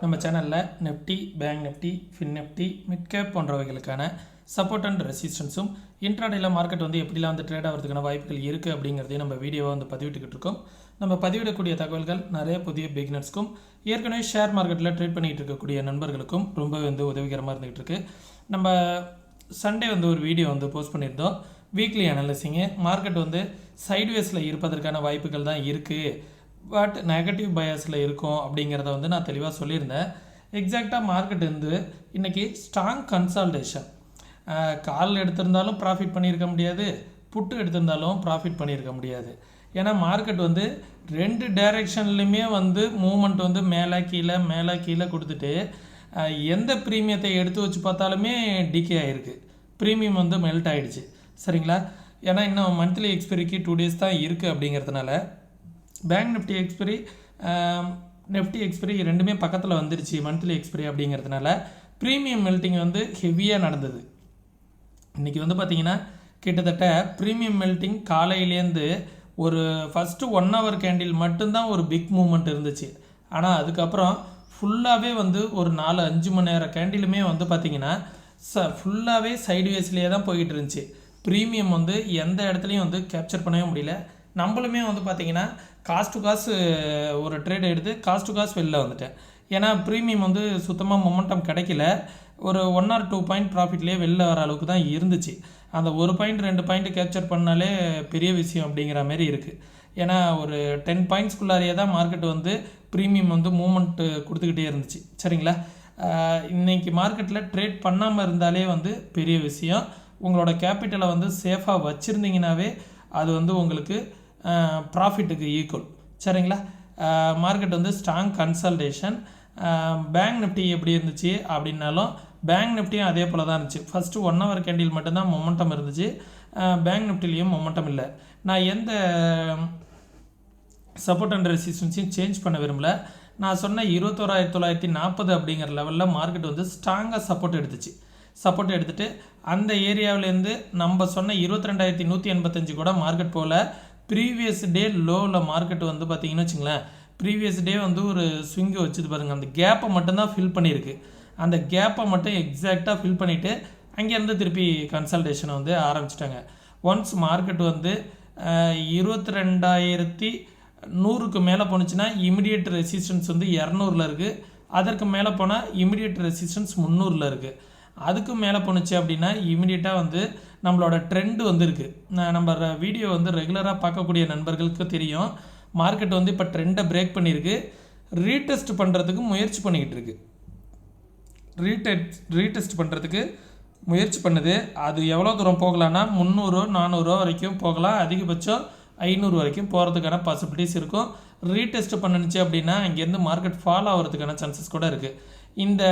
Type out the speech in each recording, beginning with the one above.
நம்ம சேனலில் Nifty, bank Nifty, fin Nifty, mid cap போன்றவைகளுக்கான சப்போர்ட் அண்ட் ரெசிஸ்டன்ஸும் இன்ட்ராடேயில் மார்க்கெட் வந்து எப்படிலாம் வந்து ட்ரேட் ஆகிறதுக்கான வாய்ப்புகள் இருக்குது அப்படிங்கிறதையும் நம்ம வீடியோவை வந்து பதிவிட்டுக்கிட்டு இருக்கோம். நம்ம பதிவிடக்கூடிய தகவல்கள் நிறைய புதிய பிகினர்ஸ்க்கும் ஏற்கனவே ஷேர் மார்க்கெட்டில் ட்ரேட் பண்ணிகிட்டு இருக்கக்கூடிய நண்பர்களுக்கும் ரொம்ப வந்து உதவிகரமாக இருந்துகிட்டு இருக்கு. நம்ம சண்டே வந்து ஒரு வீடியோ வந்து போஸ்ட் பண்ணியிருந்தோம். வீக்லி அனலிசிங்கு மார்க்கெட் வந்து சைட்வேஸில் இருப்பதற்கான வாய்ப்புகள் தான் இருக்குது, பட் நெகட்டிவ் பயாஸில் இருக்கும் அப்படிங்கிறத வந்து நான் தெளிவாக சொல்லியிருந்தேன். எக்ஸாக்டாக மார்க்கெட் வந்து இன்றைக்கி ஸ்ட்ராங் கன்சால்டேஷன். கால் எடுத்திருந்தாலும் ப்ராஃபிட் பண்ணியிருக்க முடியாது, புட்டு எடுத்திருந்தாலும் ப்ராஃபிட் பண்ணியிருக்க முடியாது. ஏன்னா மார்க்கெட் வந்து ரெண்டு டைரெக்ஷன்லையுமே வந்து மூமெண்ட் வந்து மேலே கீழே கொடுத்துட்டு எந்த ப்ரீமியத்தை எடுத்து வச்சு பார்த்தாலுமே டிகே ஆகிருக்கு. ப்ரீமியம் வந்து மெல்ட் ஆகிடுச்சு, சரிங்களா? ஏன்னா இன்னும் மந்த்லி எக்ஸ்பைரிக்கு 2 days தான் இருக்குது. அப்படிங்கிறதுனால bank Nifty expiry, Nifty expiry ரெண்டுமே பக்கத்தில் வந்துருச்சு மந்த்லி எக்ஸ்பைரி. அப்படிங்கிறதுனால ப்ரீமியம் மெல்ட்டிங் வந்து ஹெவியாக நடந்தது. இன்றைக்கி வந்து பார்த்திங்கன்னா கிட்டத்தட்ட ப்ரீமியம் மெல்ட்டிங் காலையிலேருந்து ஒரு ஃபஸ்ட்டு 1 hour கேண்டில் மட்டும்தான் ஒரு பிக் மூமெண்ட் இருந்துச்சு. ஆனால் அதுக்கப்புறம் ஃபுல்லாகவே வந்து ஒரு 4-5 மணி நேர கேண்டிலுமே வந்து பார்த்திங்கன்னா ஃபுல்லாகவே சைட்வேஸ்லேயே தான் போய்கிட்டு இருந்துச்சு. ப்ரீமியம் வந்து எந்த இடத்துலையும் வந்து கேப்சர் பண்ணவே முடியல. நம்மளுமே வந்து பார்த்திங்கன்னா காஸ்ட் டு காசு ஒரு ட்ரேட் எடுத்து காஸ்ட் டு காசு வெளில வந்துட்டேன். ஏன்னா ப்ரீமியம் வந்து சுத்தமாக மொமெண்டம் கிடைக்கல. ஒரு 1 or 2 பாயிண்ட் ப்ராஃபிட்லேயே வெளில வர அளவுக்கு தான் இருந்துச்சு. அந்த 1 பாயிண்ட் 2 பாயிண்ட் கேப்சர் பண்ணாலே பெரிய விஷயம் அப்படிங்கிற மாதிரி இருக்குது. ஏன்னா ஒரு 10 பாயிண்ட்ஸ்குள்ளாரியே தான் மார்க்கெட் வந்து ப்ரீமியம் வந்து மூமெண்ட்டு கொடுத்துக்கிட்டே இருந்துச்சு, சரிங்களா? இன்றைக்கி மார்க்கெட்டில் ட்ரேட் பண்ணாமல் இருந்தாலே வந்து பெரிய விஷயம். உங்களோட கேபிட்டலை வந்து சேஃபாக வச்சுருந்தீங்கன்னாவே அது வந்து உங்களுக்கு ப்ராஃபிட்டுக்கு ஈக்குவல், சரிங்களா? மார்க்கெட் வந்து ஸ்ட்ராங் கன்சல்டேஷன். பேங்க் நிஃப்டி எப்படி இருந்துச்சு அப்படின்னாலும் பேங்க் நிஃப்டியும் அதே போல் தான் இருந்துச்சு. ஃபஸ்ட்டு 1 hour கேண்டில் மட்டும்தான் மொமெண்டம் இருந்துச்சு. பேங்க் நிஃப்டிலையும் மொமெண்டம் இல்லை. நான் எந்த சப்போர்ட் அண்ட் ரெசிஸ்டன்ஸையும் சேஞ்ச் பண்ண விரும்பல. நான் சொன்ன 21,940 அப்படிங்கிற லெவலில் மார்க்கெட் வந்து ஸ்ட்ராங்காக சப்போர்ட் எடுத்துட்டு அந்த ஏரியாவிலேருந்து நம்ம சொன்ன 22,185 கூட மார்க்கெட் போல் ப்ரீவியஸ் டே லோவில் மார்க்கெட் வந்து பார்த்திங்கன்னு வச்சுங்களேன், ப்ரீவியஸ் டே வந்து ஒரு ஸ்விங்கை வச்சுது பாருங்கள். அந்த கேப்பை மட்டும்தான் ஃபில் பண்ணியிருக்கு. அந்த கேப்பை மட்டும் எக்ஸாக்டாக ஃபில் பண்ணிவிட்டு அங்கேருந்து திருப்பி கன்சல்டேஷனை வந்து ஆரம்பிச்சிட்டாங்க. ஒன்ஸ் மார்க்கெட் வந்து 22,100க்கு மேலே போணுச்சுன்னா இமிடியேட் ரெசிஸ்டன்ஸ் வந்து 200 இருக்குது. அதற்கு மேலே போனால் இமிடியேட் ரெசிஸ்டன்ஸ் 300 இருக்குது. அதுக்கு மேலே போணுச்சு அப்படின்னா இமிடியேட்டாக வந்து நம்மளோட ட்ரெண்டு வந்து இருக்குது. நம்ம வீடியோ வந்து ரெகுலராக பார்க்கக்கூடிய நண்பர்களுக்கு தெரியும். மார்க்கெட் வந்து இப்போ ட்ரெண்டை பிரேக் பண்ணியிருக்கு. ரீடெஸ்ட் பண்ணுறதுக்கு முயற்சி பண்ணிக்கிட்டு இருக்கு. ரீடெஸ்ட் பண்ணுறதுக்கு முயற்சி பண்ணுது. அது எவ்வளோ தூரம் போகலான்னா 300-400 வரைக்கும் போகலாம். அதிகபட்சம் 500 வரைக்கும் போகிறதுக்கான பாசிபிலிட்டிஸ் இருக்கும். ரீடெஸ்ட் பண்ணுச்சு அப்படின்னா அங்கேருந்து மார்க்கெட் ஃபால் ஆகிறதுக்கான சான்சஸ் கூட இருக்குது. இந்த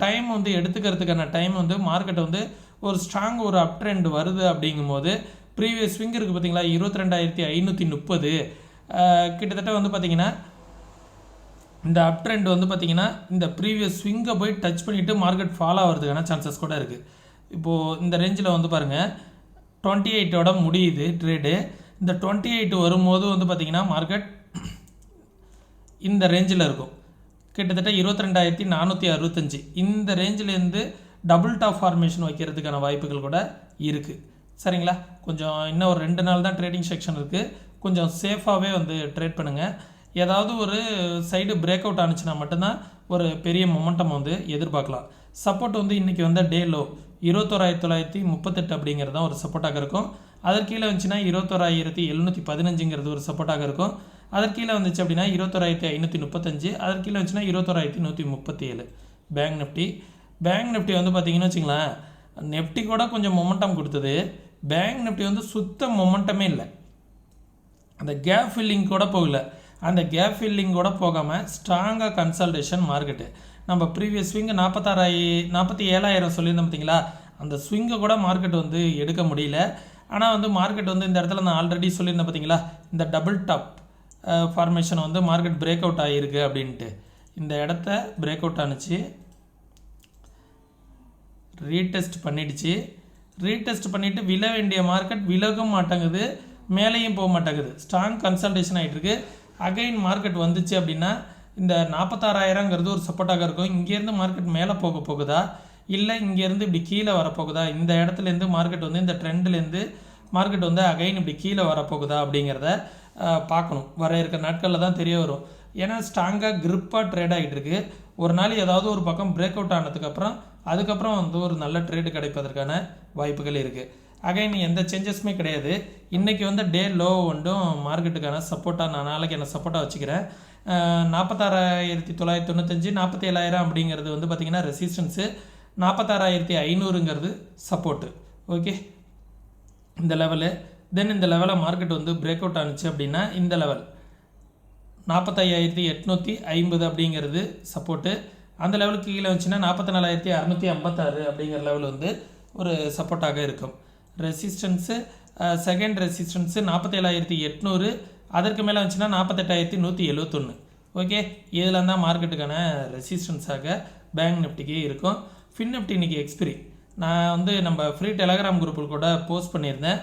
டைம் வந்து எடுத்துக்கிறதுக்கான டைம் வந்து மார்க்கெட் வந்து ஒரு ஸ்ட்ராங் ஒரு அப் ட்ரெண்ட் வருது. அப்படிங்கும்போது ப்ரீவியஸ் ஸ்விங் இருக்குது பார்த்தீங்களா, 22,530 கிட்டத்தட்ட வந்து பார்த்திங்கன்னா இந்த அப் ட்ரெண்ட் வந்து பார்த்திங்கன்னா இந்த ப்ரீவியஸ் ஸ்விங்கை போய் டச் பண்ணிவிட்டு மார்க்கெட் ஃபால் ஆகிறதுக்கான சான்சஸ் கூட இருக்குது. இப்போது இந்த ரேஞ்சில் வந்து பாருங்கள் 28 முடியுது ட்ரேடு. இந்த 28 வரும்போது வந்து பார்த்திங்கன்னா மார்க்கெட் இந்த ரேஞ்சில் இருக்கும். கிட்டத்தட்ட 22,465 இந்த ரேஞ்சிலேருந்து டபுள் டாப் ஃபார்மேஷன் வைக்கிறதுக்கான வாய்ப்புகள் கூட இருக்குது, சரிங்களா? கொஞ்சம் இன்னும் ஒரு 2 நாள் தான் ட்ரேடிங் செக்ஷன் இருக்குது. கொஞ்சம் சேஃபாகவே வந்து ட்ரேட் பண்ணுங்கள். ஏதாவது ஒரு சைடு பிரேக் அவுட் ஆனிச்சுன்னா மட்டும்தான் ஒரு பெரிய மொமெண்டம் வந்து எதிர்பார்க்கலாம். சப்போர்ட் வந்து இன்றைக்கி வந்த டே லோ 21,938 அப்படிங்கிறது தான் ஒரு சப்போர்ட்டாக இருக்கும். அதற்கு கீழே வந்துச்சுன்னா 21,715 ஒரு சப்போர்ட்டாக இருக்கும். அதற்கு கீழே வந்துச்சு அப்படின்னா 21,535. அதற்கு கீழே வந்துச்சுன்னா 21,137. பேங்க் நிஃப்டி வந்து பார்த்திங்கன்னு வச்சுங்களேன், நிஃப்டி கூட கொஞ்சம் மொமெண்டம் கொடுத்தது. பேங்க் நிஃப்டி வந்து சுத்த மொமெண்டமே இல்லை. அந்த கேப் ஃபில்லிங் கூட போகல. அந்த கேப் ஃபில்லிங் கூட போகாமல் ஸ்ட்ராங்காக கன்சல்டேஷன் மார்க்கெட்டு. நம்ம ப்ரீவியஸ் ஸ்விங்கு 47,000 சொல்லியிருந்தோம் பார்த்தீங்களா, அந்த ஸ்விங்கை கூட மார்க்கெட் வந்து எடுக்க முடியல. ஆனால் வந்து மார்க்கெட் வந்து இந்த இடத்துல நான் ஆல்ரெடி சொல்லியிருந்தேன் பார்த்தீங்களா, இந்த டபுள் டாப் ஃபார்மேஷன் வந்து மார்க்கெட் பிரேக் அவுட் ஆகிருக்கு அப்படின்ட்டு. இந்த இடத்த பிரேக் அவுட் ஆனிச்சு, ரீடெஸ்ட் பண்ணிவிட்டு விழ வேண்டிய மார்க்கெட் விலகவும் மாட்டேங்குது, மேலேயும் போக மாட்டேங்குது. ஸ்ட்ராங் கன்சல்டேஷன் ஆகிட்டுருக்கு. அகைன் மார்க்கெட் வந்துச்சு அப்படின்னா இந்த 46,000ங்கிறது ஒரு சப்போர்ட்டாக இருக்கும். இங்கேருந்து மார்க்கெட் மேலே போகுதா இல்லை இங்கேருந்து இப்படி கீழே வரப்போகுதா, இந்த இடத்துலேருந்து மார்க்கெட் வந்து இந்த ட்ரெண்ட்லேருந்து மார்க்கெட் வந்து அகைன் இப்படி கீழே வரப்போகுதா அப்படிங்கிறத பார்க்கணும். வர இருக்கிற நாட்களில் தான் தெரிய வரும். ஏன்னா ஸ்ட்ராங்காக க்ரிப்பாக ட்ரேட் ஆகிட்டு இருக்கு. ஒரு நாள் ஏதாவது ஒரு பக்கம் பிரேக் அவுட் ஆனதுக்கப்புறம் அதுக்கப்புறம் வந்து ஒரு நல்ல ட்ரேடு கிடைப்பதற்கான வாய்ப்புகள் இருக்குது. அகைன் எந்த சேஞ்சஸுமே கிடையாது. இன்றைக்கி வந்து டே லோ ஒன்றும் மார்க்கெட்டுக்கான சப்போர்ட்டாக நான் நாளைக்கு என்ன சப்போர்ட்டாக வச்சுக்கிறேன். 46,995 47,000 அப்படிங்கிறது வந்து பார்த்திங்கன்னா ரெசிஸ்டன்ஸு, 46,500ங்கிறது சப்போர்ட்டு. ஓகே, இந்த லெவலு. தென் இந்த லெவலில் மார்க்கெட் வந்து பிரேக் அவுட் ஆனிச்சு அப்படின்னா இந்த லெவல் 45,850 அப்படிங்கிறது சப்போர்ட்டு. அந்த லெவலுக்கு கீழே வந்துச்சுன்னா 44,656 அப்படிங்கிற லெவல் வந்து ஒரு சப்போர்ட்டாக இருக்கும். ரெசிஸ்டன்ஸு செகண்ட் ரெசிஸ்டன்ஸு 47,800, அதற்கு மேலே வந்துச்சுன்னா 48,171. ஓகே, இதில் தான் மார்க்கெட்டுக்கான ரெசிஸ்டன்ஸாக பேங்க் நிஃப்டிக்கு இருக்கும். ஃபின் நிஃப்டி இன்றைக்கி எக்ஸ்பிரி நான் வந்து நம்ம ஃப்ரீ டெலகிராம் குரூப்பில் கூட போஸ்ட் பண்ணியிருந்தேன்.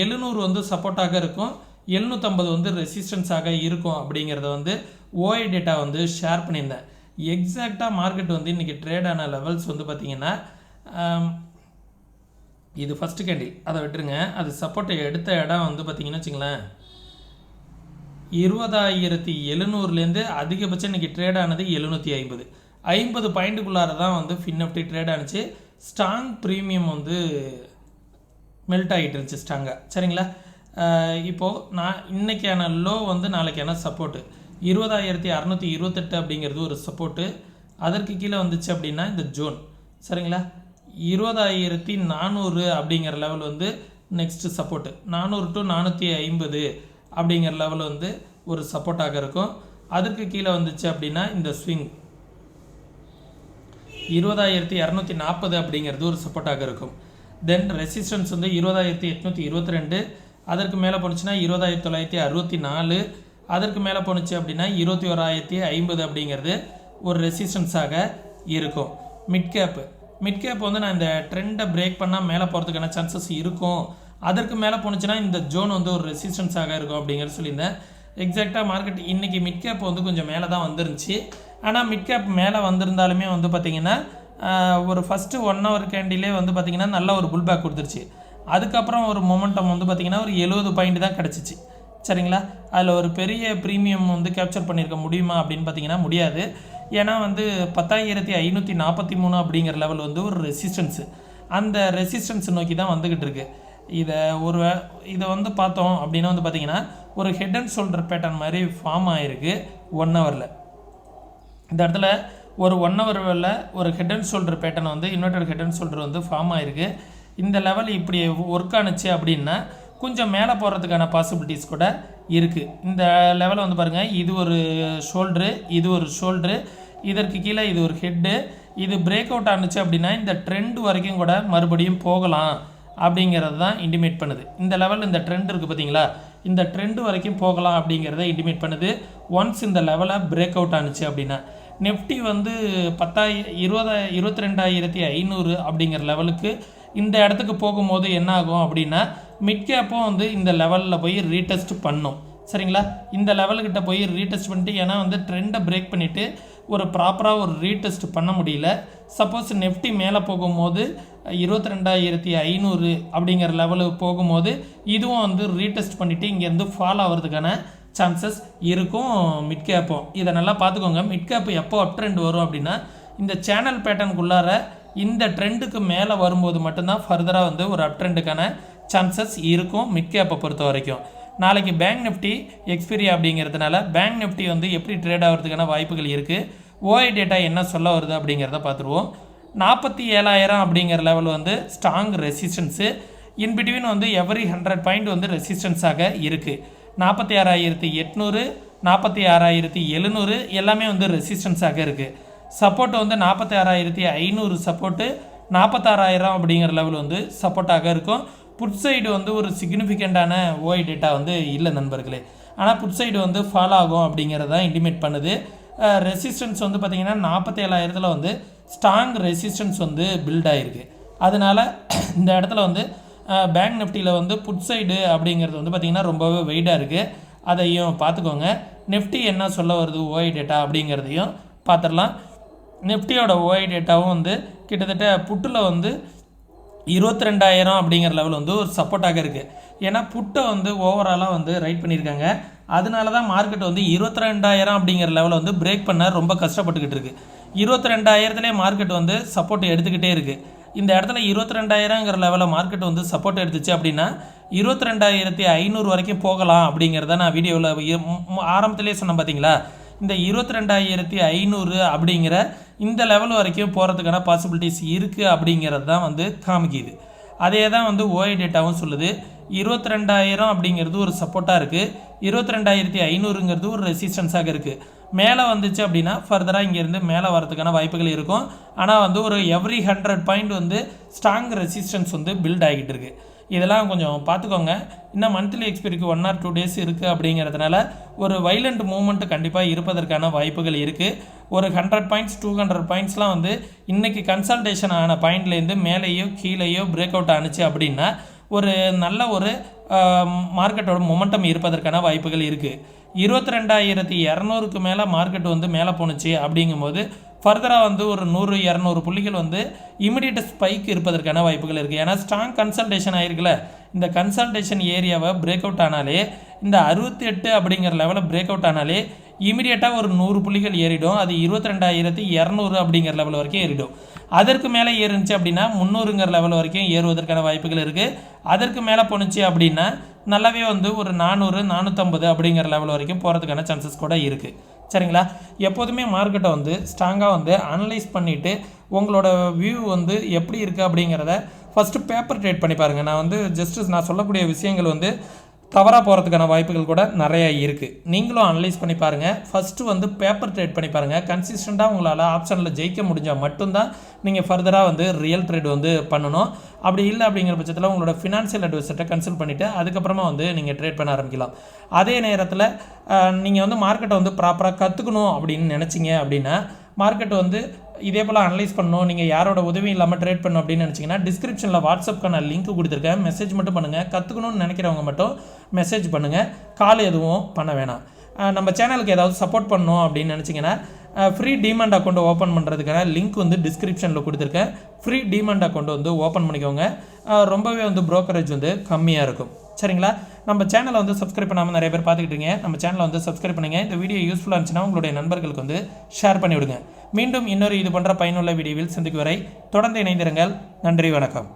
700 வந்து சப்போர்ட்டாக இருக்கும், 750 வந்து ரெசிஸ்டன்ஸாக இருக்கும் அப்படிங்கிறத வந்து ஓஐ டேட்டா வந்து ஷேர் பண்ணியிருந்தேன். எக்ஸாக்டாக மார்க்கெட் வந்து இன்றைக்கி ட்ரேடான லெவல்ஸ் வந்து பார்த்திங்கன்னா இது ஃபஸ்ட்டு கேண்டில், அதை விட்டுருங்க. அது சப்போர்ட்டை எடுத்த இடம் வந்து பார்த்திங்கன்னா வச்சுங்களேன் 20,700லேருந்து அதிகபட்சம் இன்றைக்கி ட்ரேட் ஆனது 750. 50 பாயிண்ட்டுக்குள்ளார தான் வந்து ஃபின் நிஃப்டி ட்ரேட் ஆனிச்சு. ஸ்ட்ராங் ப்ரீமியம் வந்து மெல்ட் ஆகிட்டு இருந்துச்சு ஸ்ட்ராங்காக. சரிங்களா, இப்போது நான் இன்றைக்கான லோ வந்து நாளைக்கான சப்போர்ட்டு 20,628 அப்படிங்கிறது ஒரு சப்போர்ட்டு. அதற்கு கீழே வந்துச்சு அப்படின்னா இந்த ஜோன். சரிங்களா, 20,400 அப்படிங்கிற லெவல் வந்து நெக்ஸ்ட்டு சப்போர்ட்டு. 400 to 450 அப்படிங்கிற லெவல் வந்து ஒரு சப்போர்ட்டாக இருக்கும். அதற்கு கீழே வந்துச்சு அப்படின்னா இந்த ஸ்விங் 20,240 அப்படிங்கிறது ஒரு சப்போர்ட்டாக இருக்கும். தென் ரெசிஸ்டன்ஸ் வந்து 20,822, அதற்கு மேலே போணுச்சுன்னா 20,964, அதற்கு மேலே போணுச்சு அப்படின்னா 21,050 அப்படிங்கிறது ஒரு ரெசிஸ்டன்ஸாக இருக்கும். மிட் கேப் வந்து நான் இந்த ட்ரெண்டை பிரேக் பண்ணால் மேலே போகிறதுக்கான சான்சஸ் இருக்கும். அதற்கு மேலே போணுச்சுன்னா இந்த ஜோன் வந்து ஒரு ரெசிஸ்டன்ஸாக இருக்கும் அப்படிங்கிறது சொல்லியிருந்தேன். எக்ஸாக்டாக மார்க்கெட் இன்றைக்கி மிட் கேப் வந்து கொஞ்சம் மேலே தான் வந்துருந்துச்சு. ஆனால் மிட் கேப் மேலே வந்திருந்தாலுமே வந்து பார்த்திங்கன்னா ஒரு ஃபஸ்ட்டு 1 hour கேண்டிலே வந்து பார்த்திங்கன்னா நல்ல ஒரு புல் பேக் கொடுத்துருச்சு. அதுக்கப்புறம் ஒரு மொமெண்டம் வந்து பார்த்திங்கன்னா ஒரு 70 பாயிண்ட் தான் கிடச்சிச்சு. சரிங்களா, அதில் ஒரு பெரிய ப்ரீமியம் வந்து கேப்சர் பண்ணியிருக்க முடியுமா அப்படின்னு பார்த்திங்கன்னா முடியாது. ஏன்னா வந்து 10,543 அப்படிங்கிற லெவல் வந்து ஒரு ரெசிஸ்டன்ஸு, அந்த ரெசிஸ்டன்ஸ் நோக்கி தான் வந்துக்கிட்டு இருக்கு. இதை வந்து பார்த்தோம் அப்படின்னா வந்து பார்த்திங்கன்னா ஒரு ஹெட் அண்ட் ஷோல்டர் பேட்டர்ன் மாதிரி ஃபார்ம் ஆகிருக்கு 1 hourல. இந்த இடத்துல ஒரு 1 hourல ஒரு ஹெட் அண்ட் ஷோல்டர் பேட்டர்ன் வந்து இன்வெர்டட் ஹெட் அண்ட் ஷோல்டர் வந்து ஃபார்ம் ஆகிருக்கு. இந்த லெவல் இப்படி ஒர்க் ஆனிச்சு அப்படின்னா கொஞ்சம் மேலே போகிறதுக்கான பாசிபிலிட்டிஸ் கூட இருக்குது. இந்த லெவலை வந்து பாருங்கள், இது ஒரு ஷோல்ட்ரு, இது ஒரு ஷோல்ட்ரு, இதற்கு கீழே இது ஒரு ஹெட்டு. இது பிரேக் அவுட் ஆனிச்சு அப்படின்னா இந்த ட்ரெண்ட் வரைக்கும் கூட மறுபடியும் போகலாம் அப்படிங்கிறது தான் இன்டிமேட் பண்ணுது. இந்த லெவல் இந்த ட்ரெண்ட் இருக்குது பார்த்தீங்களா, இந்த ட்ரெண்ட் வரைக்கும் போகலாம் அப்படிங்கிறத இன்டிமேட் பண்ணுது. ஒன்ஸ் இந்த லெவலை பிரேக் அவுட் ஆனிச்சு அப்படின்னா நிஃப்டி வந்து 22,500 அப்படிங்கிற லெவலுக்கு இந்த இடத்துக்கு போகும்போது என்ன ஆகும் அப்படின்னா மிட் கேப்பும் வந்து இந்த லெவலில் போய் ரீடெஸ்ட் பண்ணும். சரிங்களா, இந்த லெவலுக்கிட்ட போய் ரீடெஸ்ட் பண்ணிட்டு, ஏன்னா வந்து ட்ரெண்டை பிரேக் பண்ணிவிட்டு ஒரு ப்ராப்பராக ஒரு ரீடெஸ்ட் பண்ண முடியல. சப்போஸ் நிஃப்டி மேலே போகும்போது 22,500 அப்படிங்கிற லெவலுக்கு போகும்போது இதுவும் வந்து ரீடெஸ்ட் பண்ணிவிட்டு இங்கேருந்து ஃபால் ஆகிறதுக்கான சான்சஸ் இருக்கும் மிட் கேப்பும். இதை நல்லா பார்த்துக்கோங்க. மிட் கேப்பு எப்போ அப் ட்ரெண்ட் வரும் அப்படின்னா இந்த சேனல் பேட்டர்னுக்குள்ளார இந்த ட்ரெண்டுக்கு மேலே வரும்போது மட்டும்தான் ஃபர்தராக வந்து ஒரு அப் ட்ரெண்டுக்கான சான்சஸ் இருக்கும் மிட் கேப்பை பொறுத்த வரைக்கும். நாளைக்கு பேங்க் நிஃப்டி எக்ஸ்பீரி அப்படிங்கிறதுனால பேங்க் நிஃப்டி வந்து எப்படி ட்ரேட் ஆகிறதுக்கான வாய்ப்புகள் இருக்குது, ஓஐ டேட்டா என்ன சொல்ல வருது அப்படிங்கிறத பார்த்துருவோம். 47,000 அப்படிங்கிற லெவல் வந்து ஸ்ட்ராங் ரெசிஸ்டன்ஸு. இன்பிட்வீன் வந்து எவரி 100 பாயிண்ட் வந்து ரெசிஸ்டன்ஸாக இருக்குது. 46,800, 46,700 எல்லாமே வந்து ரெசிஸ்டன்ஸாக இருக்குது. சப்போர்ட் வந்து 46,500 சப்போர்ட்டு, 46,000 அப்படிங்கிற லெவல் வந்து சப்போர்ட்டாக இருக்கும். புட் சைடு வந்து ஒரு சிக்னிஃபிகண்ட்டான ஓஐ டேட்டா வந்து இல்லை நண்பர்களே. ஆனால் புட் சைடு வந்து ஃபாலோ ஆகும் அப்படிங்கிறத இன்டிமேட் பண்ணுது. ரெசிஸ்டன்ஸ் வந்து பார்த்திங்கன்னா 47,000 வந்து ஸ்ட்ராங் ரெசிஸ்டன்ஸ் வந்து பில்ட் ஆகிருக்கு. அதனால் இந்த இடத்துல வந்து பேங்க் நிஃப்டியில் வந்து புட் சைடு அப்படிங்கிறது வந்து பார்த்திங்கன்னா ரொம்பவே வெயிட்டாக இருக்குது. அதையும் பார்த்துக்கோங்க. நிஃப்டி என்ன சொல்ல வருது ஓஐ டேட்டா அப்படிங்கிறதையும் பார்த்துடலாம். நிஃப்டியோட ஓஐ டேட்டாவும் வந்து கிட்டத்தட்ட புட்டில் வந்து 22,000 அப்படிங்கிற லெவல் வந்து ஒரு சப்போர்ட்டாக இருக்குது. ஏன்னா புட்டை வந்து ஓவராலாக வந்து ரைட் பண்ணியிருக்காங்க. அதனால தான் மார்க்கெட் வந்து 22,000 அப்படிங்கிற லெவலை வந்து பிரேக் பண்ண ரொம்ப கஷ்டப்பட்டுக்கிட்டு இருக்குது. 22,000லே மார்க்கெட் வந்து சப்போர்ட் எடுத்துக்கிட்டே இருக்குது. இந்த இடத்துல 22,000ங்கிற லெவலில் மார்க்கெட் வந்து சப்போர்ட் எடுத்துச்சு அப்படின்னா 22,500 வரைக்கும் போகலாம் அப்படிங்கிறத நான் வீடியோவில் ஆரம்பத்திலே சொன்னேன் பார்த்தீங்களா. இந்த 22,500 அப்படிங்கிற இந்த லெவல் வரைக்கும் போகிறதுக்கான பாசிபிலிட்டிஸ் இருக்குது அப்படிங்கிறது தான் வந்து காமிக்குது. அதே தான் வந்து ஓஐ டேட்டாவும் சொல்லுது. 22,000 அப்படிங்கிறது ஒரு சப்போர்ட்டாக இருக்குது, 22,500ங்கிறது ஒரு ரெசிஸ்டன்ஸாக இருக்குது. மேலே வந்துச்சு அப்படின்னா ஃபர்தராக இங்கேருந்து மேலே வரதுக்கான வாய்ப்புகள் இருக்கும். ஆனால் வந்து ஒரு எவ்ரி 100 பாயிண்ட் வந்து ஸ்ட்ராங் ரெசிஸ்டன்ஸ் வந்து பில்ட் ஆகிட்டு இருக்குது. இதெல்லாம் கொஞ்சம் பார்த்துக்கோங்க. இன்னும் மந்த்லி எக்ஸ்பைரிக்கு 1 or 2 days இருக்குது அப்படிங்கிறதுனால ஒரு வைலண்ட் மூவ்மெண்ட் கண்டிப்பாக இருப்பதற்கான வாய்ப்புகள் இருக்குது. ஒரு 100 பாயிண்ட்ஸ் 200 பாயிண்ட்ஸ்லாம் வந்து இன்றைக்கி கன்சல்டேஷன் ஆன பாயிண்ட்லேருந்து மேலேயோ கீழேயோ பிரேக் அவுட் ஆணுச்சு அப்படின்னா ஒரு நல்ல ஒரு மார்க்கெட்டோட மொமெண்டம் இருப்பதற்கான வாய்ப்புகள் இருக்குது. 22,200க்கு மேலே மார்க்கெட் வந்து மேலே போணுச்சு அப்படிங்கும்போது ஃபர்தராக வந்து ஒரு 100-200 புள்ளிகள் வந்து இமிடியேட் ஸ்பைக் இருப்பதற்கான வாய்ப்புகள் இருக்குது. ஏன்னா ஸ்ட்ராங் கன்சல்டேஷன் ஆகிருக்குல்ல, இந்த கன்சல்டேஷன் ஏரியாவை பிரேக் அவுட் ஆனாலே, இந்த 68 அப்படிங்கிற லெவலில் பிரேக் அவுட் ஆனாலே இமிடியேட்டாக ஒரு 100 புள்ளிகள் ஏறிடும். அது 22,200 அப்படிங்கிற லெவல் வரைக்கும் ஏறிடும். அதற்கு மேலே ஏறிச்சு அப்படின்னா 300ங்கிற லெவல் வரைக்கும் ஏறுவதற்கான வாய்ப்புகள் இருக்குது. அதற்கு மேலே போணுச்சு அப்படின்னா நல்லாவே வந்து ஒரு 400-450 அப்படிங்கிற லெவல் வரைக்கும் போகிறதுக்கான சான்சஸ் கூட இருக்குது. சரிங்களா. எப்போதுமே மார்க்கெட்டை வந்து ஸ்ட்ராங்காக வந்து அனலைஸ் பண்ணிவிட்டு உங்களோட வியூ வந்து எப்படி இருக்குது அப்படிங்கிறத ஃபஸ்ட்டு பேப்பர் ட்ரேட் பண்ணி பாருங்கள். நான் வந்து நான் சொல்லக்கூடிய விஷயங்கள் வந்து தவறாக போகிறதுக்கான வாய்ப்புகள் கூட நிறையா இருக்குது. நீங்களும் அனலைஸ் பண்ணி பாருங்கள். ஃபஸ்ட்டு வந்து பேப்பர் ட்ரேட் பண்ணி பாருங்கள். கன்சிஸ்டண்ட்டாக உங்களால் ஆப்ஷனில் ஜெயிக்க முடிஞ்சால் மட்டும்தான் நீங்கள் ஃபர்தராக வந்து ரியல் ட்ரேட் வந்து பண்ணணும். அப்படி இல்லை அப்படிங்கிற பட்சத்தில் உங்களோட ஃபினான்ஷியல் அட்வைசர்கிட்ட கன்சல்ட் பண்ணிவிட்டு அதுக்கப்புறமா வந்து நீங்கள் ட்ரேட் பண்ண ஆரம்பிக்கலாம். அதே நேரத்தில் நீங்கள் வந்து மார்க்கெட்டை வந்து ப்ராப்பராக கற்றுக்கணும் அப்படின்னு நினச்சிங்க அப்படின்னா மார்க்கெட் வந்து இதே போல் அனலைஸ் பண்ணணும், நீங்கள் யாரோட உதவியும் இல்லாமல் ட்ரேட் பண்ணணும் அப்படின்னு நினச்சிங்கன்னா டிஸ்கிரிப்ஷனில் வாட்ஸ்அப்க்கான லிங்க் கொடுத்துருக்கேன். மெசேஜ் மட்டும் பண்ணுங்கள். கற்றுக்கணும்னு நினைக்கிறவங்க மட்டும் மெசேஜ் பண்ணுங்கள். கால் எதுவும் பண்ண வேணாம். நம்ம சேனலுக்கு ஏதாவது சப்போர்ட் பண்ணணும் அப்படின்னு நினச்சிங்கன்னா ஃப்ரீ டிமாண்ட் அக்கௌண்ட் ஓப்பன் பண்ணுறதுக்கான லிங்க் வந்து டிஸ்கிரிப்ஷனில் கொடுத்துருக்கேன். ஃப்ரீ டிமாண்ட் அக்கௌண்ட் வந்து ஓப்பன் பண்ணிக்கோங்க. ரொம்பவே வந்து ப்ரோக்கரேஜ் வந்து கம்மியாக இருக்கும். சரிங்களா. நம்ம சேனலை வந்து சப்ஸ்கிரைப் பண்ணாமல் நிறைய பேர் பார்த்துக்கிட்டீங்க. நம்ம சேனலை வந்து சப்ஸ்கிரைப் பண்ணுங்கள். இந்த வீடியோ யூஸ்ஃபுல்லாக இருந்துச்சுன்னா உங்களுடைய நண்பர்களுக்கு வந்து ஷேர் பண்ணிவிடுங்க. மீண்டும் இன்னொரு இது போன்ற பயனுள்ள வீடியோவில் சந்திக்கும் வரை தொடர்ந்து இணைந்திருங்கள். நன்றி, வணக்கம்.